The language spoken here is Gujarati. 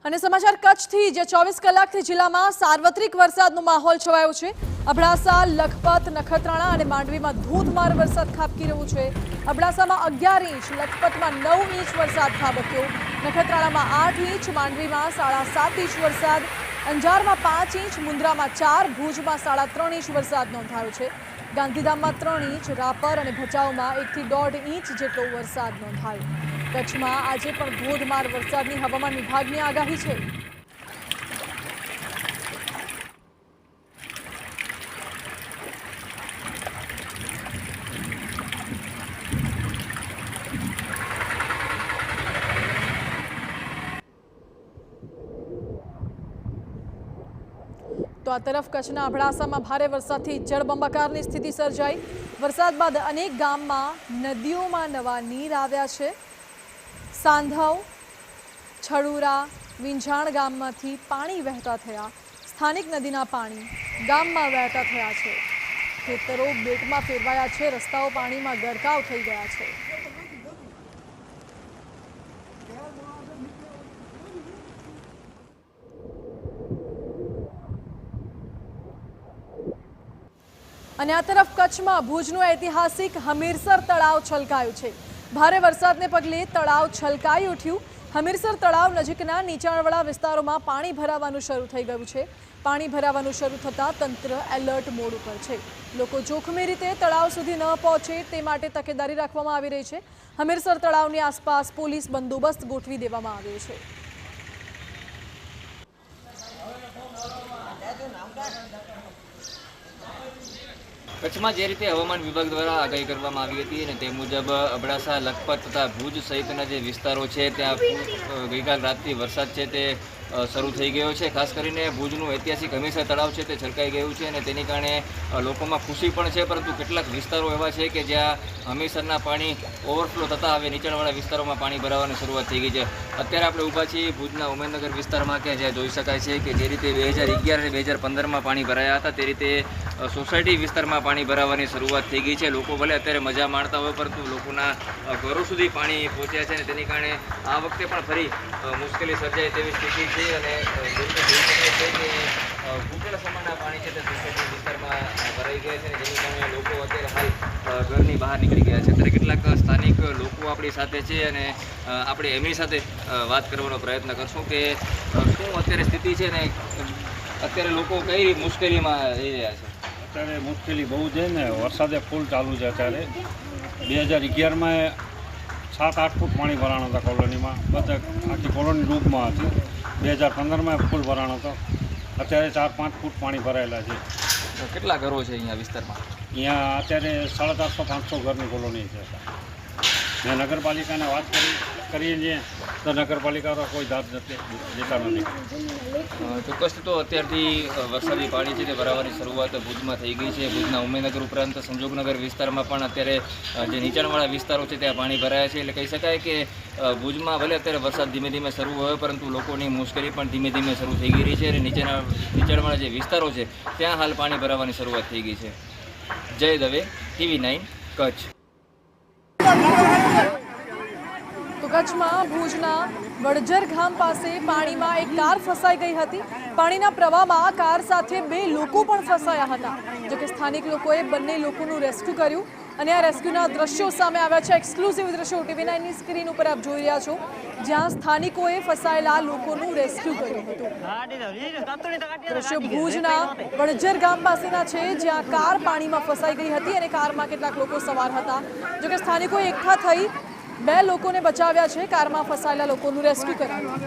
અને સમાચાર કચ્છથી જે 24 કલાકથી જિલ્લામાં સાર્વત્રિક વરસાદનો માહોલ છવાયો છે। અબડાસા, લખપત, નખત્રાણા અને માંડવીમાં ધોધમાર વરસાદ ખાબકી રહ્યો છે। અબડાસામાં 11 ઇંચ, લખપતમાં 9 ઇંચ વરસાદ ખાબક્યો, નખત્રાણામાં 8 ઇંચ, માંડવીમાં 7.5 ઇંચ વરસાદ, અંજારમાં 5 ઇંચ, મુન્દ્રામાં 4, ભુજમાં 3.5 ઇંચ વરસાદ નોંધાયો છે। ગાંધીધામમાં 3 ઇંચ, રાપર અને ભચાઉમાં 1 થી 1.5 ઇંચ જેટલો વરસાદ નોંધાયો। કચ્છમાં આજે પણ ધોધમાર વરસાદની હવામાન વિભાગની આગાહી છે। તો આ તરફ કચ્છના અબડાસામાં ભારે વરસાદથી જળબંબાકારની સ્થિતિ સર્જાઈ। વરસાદ બાદ અનેક ગામમાં નદીઓમાં નવા નીર આવ્યા છે। સાંધવ, છડુરા, વિંજાણ ગામમાંથી પાણી વહેતા થયા। સ્થાનિક નદીના પાણી ગામમાં વહેતા થયા છે। ખેતરો બેટમાં ફેરવાયા છે। રસ્તાઓ પાણીમાં ગરકાવ થઈ ગયા છે। અને આ તરફ કચ્છમાં ભુજનું ઐતિહાસિક હમીરસર તળાવ છલકાયું છે। ભારે વરસાદને પગલે તળાવ છલકાઈ ઉઠ્યું। હમીરસર તળાવ નજીકના નીચાણવાળા વિસ્તારોમાં પાણી ભરાવાનું શરૂ થઈ ગયું છે। પાણી ભરાવાનું શરૂ થતાં તંત્ર એલર્ટ મોડ ઉપર છે। લોકો જોખમી રીતે તળાવ સુધી ન પહોંચે તે માટે તકેદારી રાખવામાં આવી રહી છે। હમીરસર તળાવની આસપાસ પોલીસ બંદોબસ્ત ગોઠવી દેવામાં આવ્યો છે। કચ્છમાં જે રીતે હવામાન વિભાગ દ્વારા આગાહી કરવામાં આવી હતી અને તે મુજબ અબડાસા, લખપત તથા ભુજ સહિતના જે વિસ્તારો છે ત્યાં ગઈકાલ રાતથી વરસાદ છે તે શરૂ થઈ ગયો છે। ખાસ કરીને ભુજનું ઐતિહાસિક હમીરસર તળાવ છે તે છલકાઈ ગયું છે અને તેની કારણે લોકોમાં ખુશી પણ છે, પરંતુ કેટલાક વિસ્તારો એવા છે કે જ્યાં હમીરસરના પાણી ઓવરફ્લો થતાં હવે નીચાણવાળા વિસ્તારોમાં પાણી ભરાવાની શરૂઆત થઈ ગઈ છે। અત્યારે આપણે ઊભા છીએ ભુજના ઉમેદનગર વિસ્તારમાં કે જ્યાં જોઈ શકાય છે કે જે રીતે 2011 અને 2015માં પાણી ભરાયા હતા તે રીતે સોસાયટી વિસ્તારમાં પાણી ભરાવાની શરૂઆત થઈ ગઈ છે। લોકો ભલે અત્યારે મજા માણતા હોય, પરંતુ લોકોના ઘરો સુધી પાણી પહોંચ્યા છે અને તેની કારણે આ વખતે પણ ફરી મુશ્કેલી સર્જાય તેવી સ્થિતિ છે। અને જોઈ શકાય છે કે ઘૂંટણ સમાનના પાણી છે તે સોસાયટી વિસ્તારમાં ભરાઈ ગયા છે, જેની કારણે લોકો અત્યારે હાલ ઘરની બહાર નીકળી ગયા છે। ત્યારે કેટલાક સ્થાનિક લોકો આપણી સાથે છે અને આપણે એમની સાથે વાત કરવાનો પ્રયત્ન કરશું કે શું અત્યારે સ્થિતિ છે ને અત્યારે લોકો કઈ મુશ્કેલીમાં રહી રહ્યા છે। અત્યારે મુશ્કેલી બહુ છે ને, વરસાદે ફૂલ ચાલુ છે। અત્યારે 2011માં 7-8 ફૂટ પાણી ભરાણ હતા કોલોનીમાં, બધા આખી કોલોની ડૂબમાં હતી। 2015માં ફૂલ ભરાણ હતો। અત્યારે 4-5 ફૂટ પાણી ભરાયેલા છે। કેટલા ઘરો છે અહીંયા વિસ્તારમાં? અહીંયા અત્યારે 450-500 ઘરની કોલોની છે। મેં નગરપાલિકાને વાત કરીએ છીએ તો નગરપાલિકા કોઈ દાદ દેતા નથી। ચોક્કસ તો અત્યારથી વરસાદી પાણી છે તે ભરાવાની શરૂઆત ભુજમાં થઈ ગઈ છે। ભુજના ઉમેદનગર ઉપરાંત સંજોગનગર વિસ્તારમાં પણ અત્યારે જે નીચાણવાળા વિસ્તારો છે ત્યાં પાણી ભરાયા છે। એટલે કહી શકાય કે ભુજમાં ભલે અત્યારે વરસાદ ધીમે ધીમે શરૂ હોય, પરંતુ લોકોની મુશ્કેલી પણ ધીમે ધીમે શરૂ થઈ ગઈ છે અને નીચાણવાળા જે વિસ્તારો છે ત્યાં હાલ પાણી ભરાવાની શરૂઆત થઈ ગઈ છે। જય દવે, TV9 કચ્છ। તો કચ્છમાં ભુજના વડજર ગામ પાસે પાણીમાં એક કાર ફસાઈ ગઈ હતી। પાણીના પ્રવાહમાં કાર સાથે 2 લોકો પણ ફસાયા હતા। જોકે સ્થાનિક લોકોએ બંને લોકોનું રેસ્ક્યુ કર્યું અને આ રેસ્ક્યુના દ્રશ્યો સામે આવ્યા છે। એક્સક્લુઝિવ દ્રશ્યો TV9ની સ્ક્રીન ઉપર આપ જોઈ રહ્યા છો, જ્યાં સ્થાનિકોએ ફસાયેલા લોકોનું રેસ્ક્યુ કર્યું હતું। દ્રશ્યો ભુજના વડજર ગામ પાસેના છે, જ્યાં કાર પાણીમાં ફસાઈ ગઈ હતી અને કારમાં કેટલાક લોકો સવાર હતા। જોકે સ્થાનિકોએ એકઠા થઈ 2 લોકોને બચાવ્યા છે। કારમાં ફસાયેલા લોકોનું રેસ્ક્યુ કરાયું।